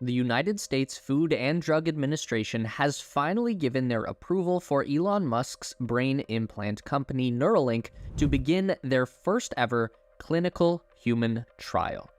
The United States Food and Drug Administration has finally given their approval for Elon Musk's brain implant company Neuralink to begin their first ever clinical human trial.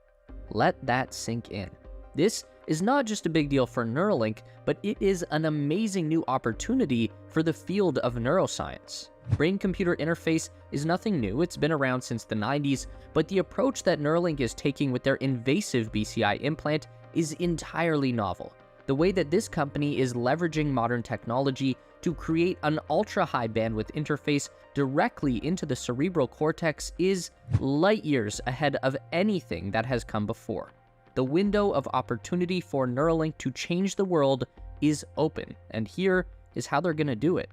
Let that sink in. This is not just a big deal for Neuralink, but it is an amazing new opportunity for the field of neuroscience. Brain-computer interface is nothing new, it's been around since the 90s, but the approach that Neuralink is taking with their invasive BCI implant is entirely novel. The way that this company is leveraging modern technology to create an ultra-high bandwidth interface directly into the cerebral cortex is light years ahead of anything that has come before. The window of opportunity for Neuralink to change the world is open, and here is how they're going to do it.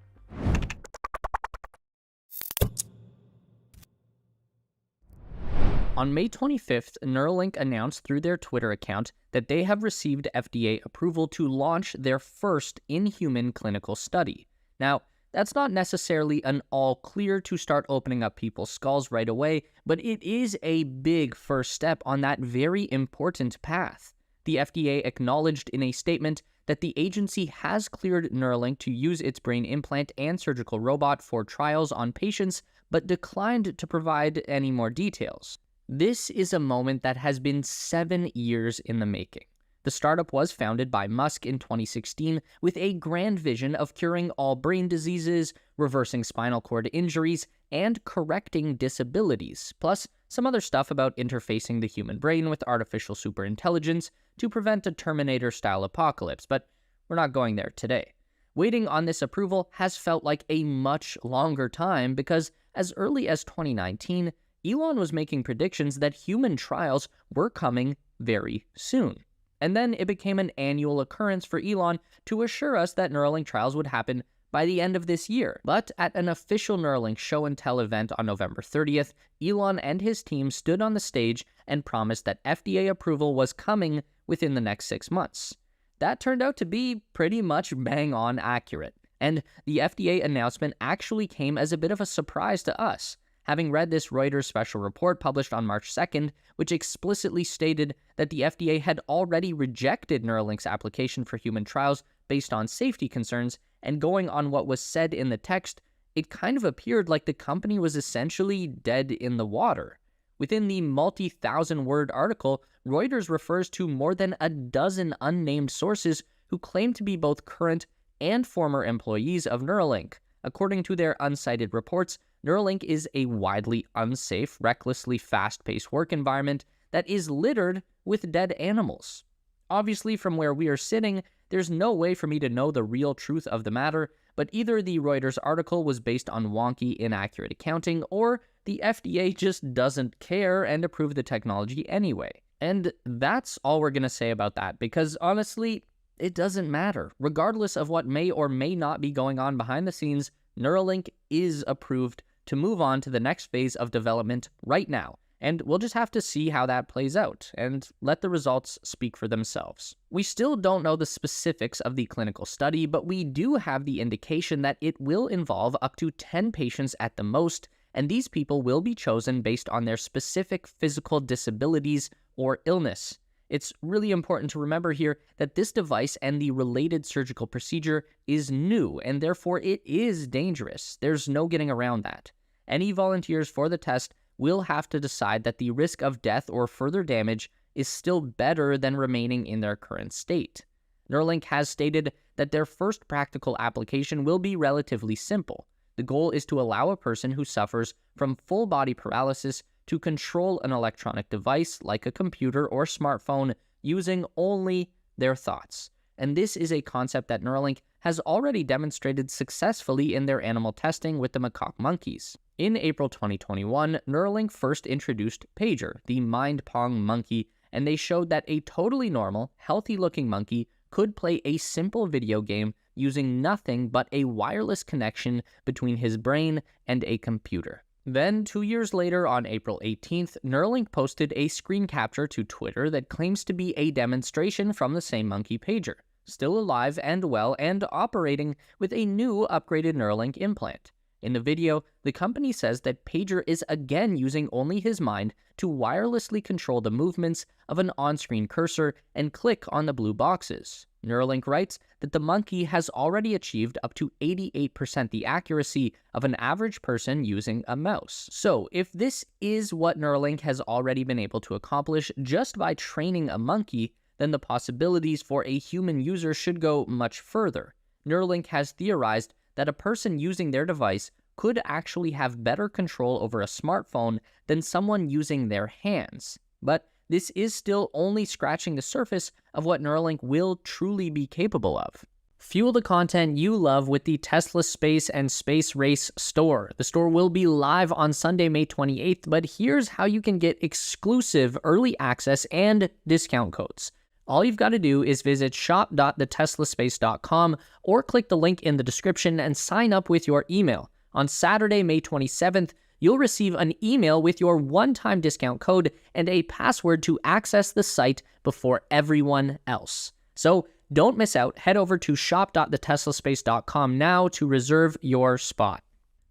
On May 25th, Neuralink announced through their Twitter account that they have received FDA approval to launch their first in-human clinical study. Now, that's not necessarily an all clear to start opening up people's skulls right away, but it is a big first step on that very important path. The FDA acknowledged in a statement that the agency has cleared Neuralink to use its brain implant and surgical robot for trials on patients, but declined to provide any more details. This is a moment that has been 7 years in the making. The startup was founded by Musk in 2016 with a grand vision of curing all brain diseases, reversing spinal cord injuries, and correcting disabilities, plus some other stuff about interfacing the human brain with artificial superintelligence to prevent a Terminator-style apocalypse, but we're not going there today. Waiting on this approval has felt like a much longer time because as early as 2019, Elon was making predictions that human trials were coming very soon. And then it became an annual occurrence for Elon to assure us that Neuralink trials would happen by the end of this year. But at an official Neuralink show and tell event on November 30th, Elon and his team stood on the stage and promised that FDA approval was coming within the next 6 months. That turned out to be pretty much bang on accurate. And the FDA announcement actually came as a bit of a surprise to us, having read this Reuters special report published on March 2nd, which explicitly stated that the FDA had already rejected Neuralink's application for human trials based on safety concerns, and going on what was said in the text, it kind of appeared like the company was essentially dead in the water. Within the multi-thousand-word article, Reuters refers to more than a dozen unnamed sources who claim to be both current and former employees of Neuralink. According to their uncited reports, Neuralink is a widely unsafe, recklessly fast-paced work environment that is littered with dead animals. Obviously, from where we are sitting, there's no way for me to know the real truth of the matter, but either the Reuters article was based on wonky, inaccurate accounting, or the FDA just doesn't care and approved the technology anyway. And that's all we're going to say about that, because honestly, it doesn't matter. Regardless of what may or may not be going on behind the scenes, Neuralink is approved to move on to the next phase of development right now, and we'll just have to see how that plays out and let the results speak for themselves. We still don't know the specifics of the clinical study, but we do have the indication that it will involve up to 10 patients at the most, and these people will be chosen based on their specific physical disabilities or illness. It's really important to remember here that this device and the related surgical procedure is new, and therefore it is dangerous. There's no getting around that. Any volunteers for the test will have to decide that the risk of death or further damage is still better than remaining in their current state. Neuralink has stated that their first practical application will be relatively simple. The goal is to allow a person who suffers from full body paralysis to control an electronic device like a computer or smartphone using only their thoughts. And this is a concept that Neuralink has already demonstrated successfully in their animal testing with the macaque monkeys. In April 2021, Neuralink first introduced Pager, the Mind Pong monkey, and they showed that a totally normal, healthy-looking monkey could play a simple video game using nothing but a wireless connection between his brain and a computer. Then, 2 years later, on April 18th, Neuralink posted a screen capture to Twitter that claims to be a demonstration from the same monkey Pager, still alive and well and operating with a new upgraded Neuralink implant. In the video, the company says that Pager is again using only his mind to wirelessly control the movements of an on-screen cursor and click on the blue boxes. Neuralink writes that the monkey has already achieved up to 88% the accuracy of an average person using a mouse. So, if this is what Neuralink has already been able to accomplish just by training a monkey, then the possibilities for a human user should go much further. Neuralink has theorized that a person using their device could actually have better control over a smartphone than someone using their hands. But this is still only scratching the surface of what Neuralink will truly be capable of. Fuel the content you love with the Tesla Space and Space Race store. The store will be live on Sunday, May 28th, but here's how you can get exclusive early access and discount codes. All you've got to do is visit shop.theteslaspace.com or click the link in the description and sign up with your email. On Saturday, May 27th, you'll receive an email with your one-time discount code and a password to access the site before everyone else. So don't miss out. Head over to shop.theteslaspace.com now to reserve your spot.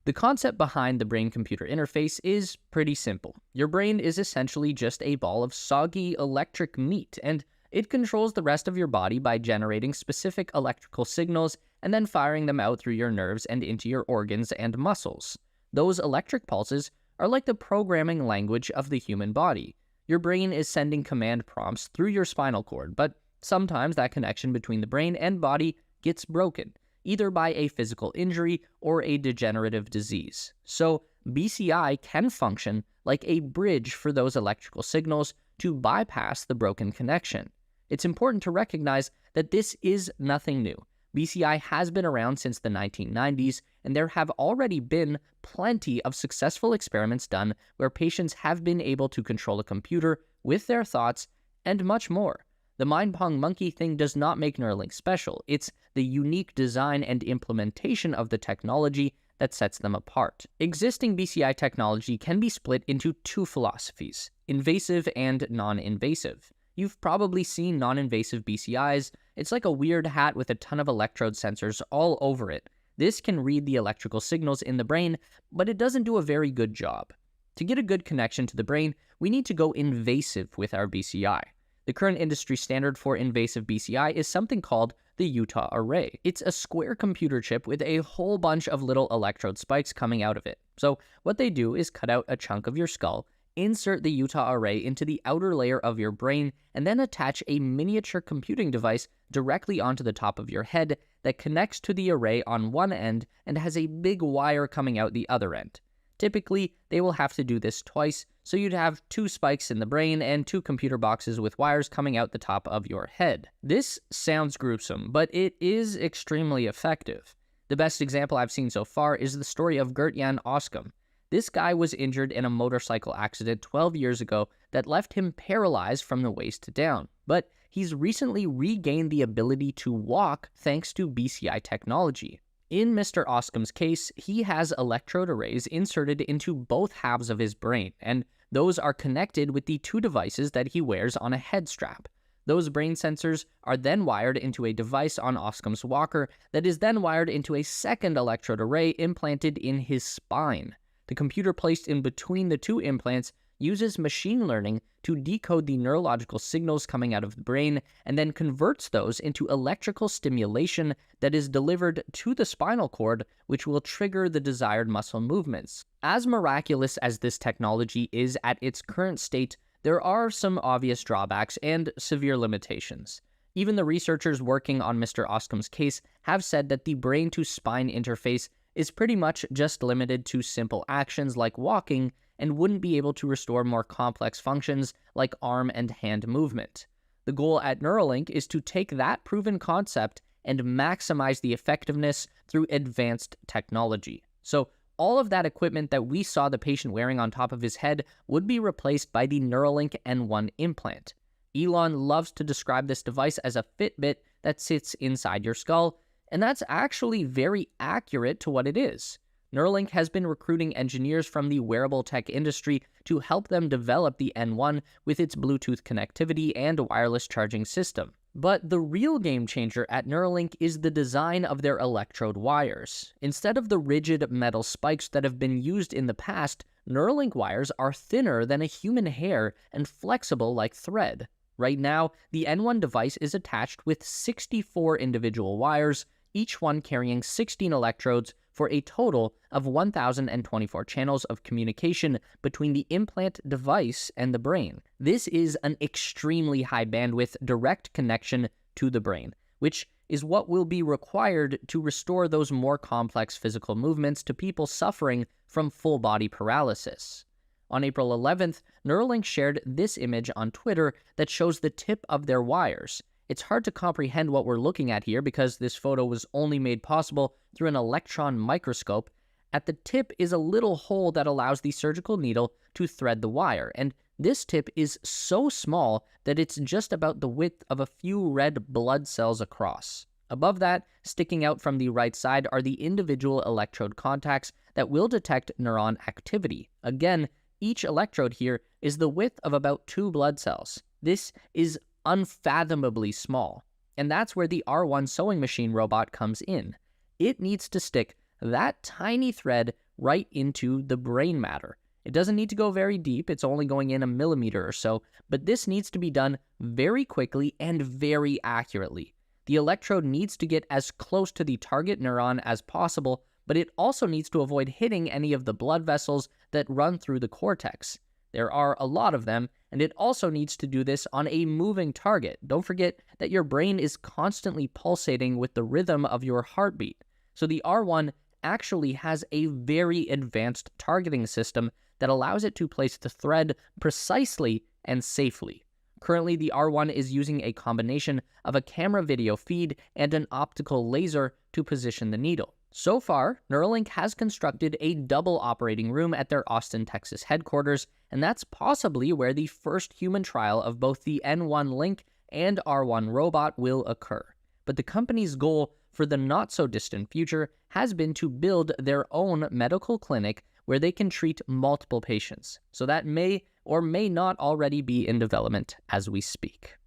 The concept behind the brain-computer interface is pretty simple. Your brain is essentially just a ball of soggy electric meat, and it controls the rest of your body by generating specific electrical signals and then firing them out through your nerves and into your organs and muscles. Those electric pulses are like the programming language of the human body. Your brain is sending command prompts through your spinal cord, but sometimes that connection between the brain and body gets broken, either by a physical injury or a degenerative disease. So BCI can function like a bridge for those electrical signals to bypass the broken connection. It's important to recognize that this is nothing new. BCI has been around since the 1990s, and there have already been plenty of successful experiments done where patients have been able to control a computer with their thoughts and much more. The Mind Pong monkey thing does not make Neuralink special. It's the unique design and implementation of the technology that sets them apart. Existing BCI technology can be split into two philosophies: invasive and non-invasive. You've probably seen non-invasive BCIs. It's like a weird hat with a ton of electrode sensors all over it. This can read the electrical signals in the brain, but it doesn't do a very good job. To get a good connection to the brain, we need to go invasive with our BCI. The current industry standard for invasive BCI is something called the Utah array. It's a square computer chip with a whole bunch of little electrode spikes coming out of it. So what they do is cut out a chunk of your skull, insert the Utah array into the outer layer of your brain, and then attach a miniature computing device directly onto the top of your head that connects to the array on one end and has a big wire coming out the other end. Typically, they will have to do this twice, so you'd have two spikes in the brain and two computer boxes with wires coming out the top of your head. This sounds gruesome, but it is extremely effective. The best example I've seen so far is the story of Gert-Jan Oskam. This guy was injured in a motorcycle accident 12 years ago that left him paralyzed from the waist down, but he's recently regained the ability to walk thanks to BCI technology. In Mr. Oskam's case, he has electrode arrays inserted into both halves of his brain, and those are connected with the two devices that he wears on a head strap. Those brain sensors are then wired into a device on Oskam's walker that is then wired into a second electrode array implanted in his spine. The computer placed in between the two implants uses machine learning to decode the neurological signals coming out of the brain and then converts those into electrical stimulation that is delivered to the spinal cord, which will trigger the desired muscle movements. As miraculous as this technology is at its current state, there are some obvious drawbacks and severe limitations. Even the researchers working on Mr. Oskam's case have said that the brain-to-spine interface is pretty much just limited to simple actions like walking and wouldn't be able to restore more complex functions like arm and hand movement. The goal at Neuralink is to take that proven concept and maximize the effectiveness through advanced technology. So all of that equipment that we saw the patient wearing on top of his head would be replaced by the Neuralink N1 implant. Elon loves to describe this device as a Fitbit that sits inside your skull, and that's actually very accurate to what it is. Neuralink has been recruiting engineers from the wearable tech industry to help them develop the N1 with its Bluetooth connectivity and wireless charging system. But the real game changer at Neuralink is the design of their electrode wires. Instead of the rigid metal spikes that have been used in the past, Neuralink wires are thinner than a human hair and flexible like thread. Right now, the N1 device is attached with 64 individual wires, each one carrying 16 electrodes for a total of 1,024 channels of communication between the implant device and the brain. This is an extremely high bandwidth direct connection to the brain, which is what will be required to restore those more complex physical movements to people suffering from full body paralysis. On April 11th, Neuralink shared this image on Twitter that shows the tip of their wires. It's hard to comprehend what we're looking at here because this photo was only made possible through an electron microscope. At the tip is a little hole that allows the surgical needle to thread the wire, and this tip is so small that it's just about the width of a few red blood cells across. Above that, sticking out from the right side, are the individual electrode contacts that will detect neuron activity. Again, each electrode here is the width of about 2 blood cells. This is unfathomably small, and that's where the R1 sewing machine robot comes in. It needs to stick that tiny thread right into the brain matter. It doesn't need to go very deep, it's only going in a millimeter or so, but this needs to be done very quickly and very accurately. The electrode needs to get as close to the target neuron as possible, but it also needs to avoid hitting any of the blood vessels that run through the cortex. There are a lot of them, and it also needs to do this on a moving target. Don't forget that your brain is constantly pulsating with the rhythm of your heartbeat. So the R1 actually has a very advanced targeting system that allows it to place the thread precisely and safely. Currently, the R1 is using a combination of a camera video feed and an optical laser to position the needle. So far, Neuralink has constructed a double operating room at their Austin, Texas headquarters, and that's possibly where the first human trial of both the N1 Link and R1 robot will occur. But the company's goal for the not-so-distant future has been to build their own medical clinic where they can treat multiple patients. So that may or may not already be in development as we speak.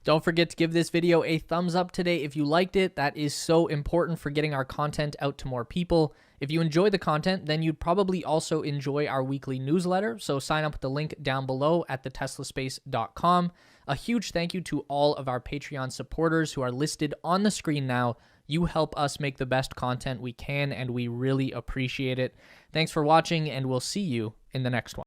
Don't forget to give this video a thumbs up today if you liked it. That is so important for getting our content out to more people. If you enjoy the content, then you'd probably also enjoy our weekly newsletter, so sign up with the link down below at theteslaspace.com. A huge thank you to all of our Patreon supporters who are listed on the screen now. You help us make the best content we can, and we really appreciate it. Thanks for watching, and we'll see you in the next one.